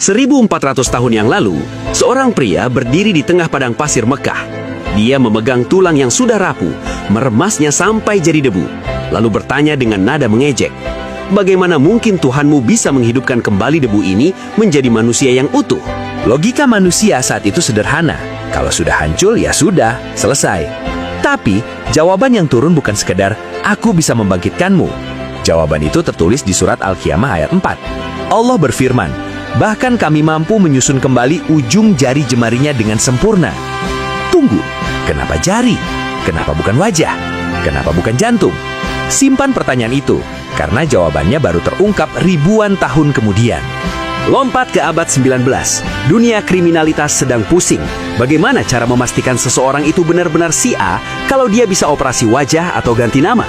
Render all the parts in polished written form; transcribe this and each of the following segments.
1400 tahun yang lalu, seorang pria berdiri di tengah padang pasir Mekah. Dia memegang tulang yang sudah rapuh, meremasnya sampai jadi debu, lalu bertanya dengan nada mengejek, "Bagaimana mungkin Tuhanmu bisa menghidupkan kembali debu ini menjadi manusia yang utuh?" Logika manusia saat itu sederhana. Kalau sudah hancur, ya sudah, selesai. Tapi, jawaban yang turun bukan sekedar, "Aku bisa membangkitkanmu." Jawaban itu tertulis di surat Al-Qiyamah ayat 4. Allah berfirman, "Bahkan kami mampu menyusun kembali ujung jari jemarinya dengan sempurna." Tunggu, kenapa jari? Kenapa bukan wajah? Kenapa bukan jantung? Simpan pertanyaan itu, karena jawabannya baru terungkap ribuan tahun kemudian. Lompat ke abad 19. Dunia kriminalitas sedang pusing. Bagaimana cara memastikan seseorang itu benar-benar si A kalau dia bisa operasi wajah atau ganti nama?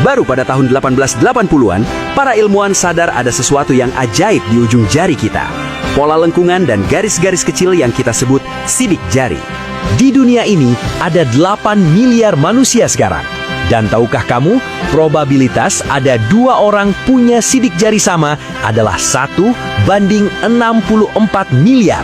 Baru pada tahun 1880-an, para ilmuwan sadar ada sesuatu yang ajaib di ujung jari kita. Pola lengkungan dan garis-garis kecil yang kita sebut sidik jari. Di dunia ini ada 8 miliar manusia sekarang. Dan tahukah kamu, probabilitas ada 2 orang punya sidik jari sama adalah 1:64 miliar.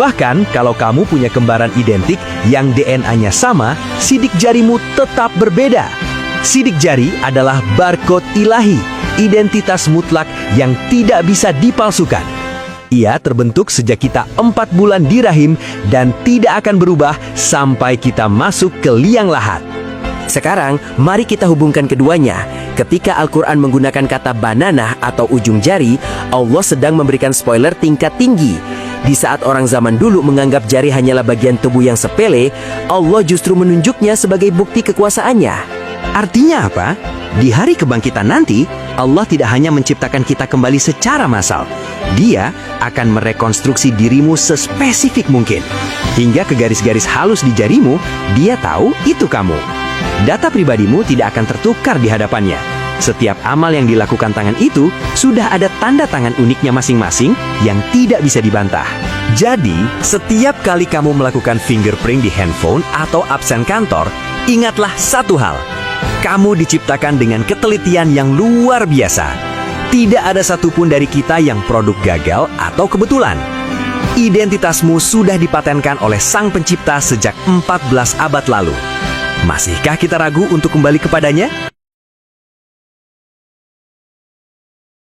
Bahkan kalau kamu punya kembaran identik yang DNA-nya sama, sidik jarimu tetap berbeda. Sidik jari adalah barcode ilahi, identitas mutlak yang tidak bisa dipalsukan. Ia terbentuk sejak kita 4 bulan di rahim dan tidak akan berubah sampai kita masuk ke liang lahat. Sekarang, mari kita hubungkan keduanya. Ketika Al-Quran menggunakan kata banana atau ujung jari, Allah sedang memberikan spoiler tingkat tinggi. Di saat orang zaman dulu menganggap jari hanyalah bagian tubuh yang sepele, Allah justru menunjuknya sebagai bukti kekuasaannya. Artinya apa? Di hari kebangkitan nanti, Allah tidak hanya menciptakan kita kembali secara massal. Dia akan merekonstruksi dirimu sespesifik mungkin. Hingga ke garis-garis halus di jarimu, Dia tahu itu kamu. Data pribadimu tidak akan tertukar di hadapannya. Setiap amal yang dilakukan tangan itu sudah ada tanda tangan uniknya masing-masing yang tidak bisa dibantah. Jadi, setiap kali kamu melakukan fingerprint di handphone atau absen kantor, ingatlah satu hal. Kamu diciptakan dengan ketelitian yang luar biasa. Tidak ada satupun dari kita yang produk gagal atau kebetulan. Identitasmu sudah dipatenkan oleh Sang Pencipta sejak 14 abad lalu. Masihkah kita ragu untuk kembali kepadanya?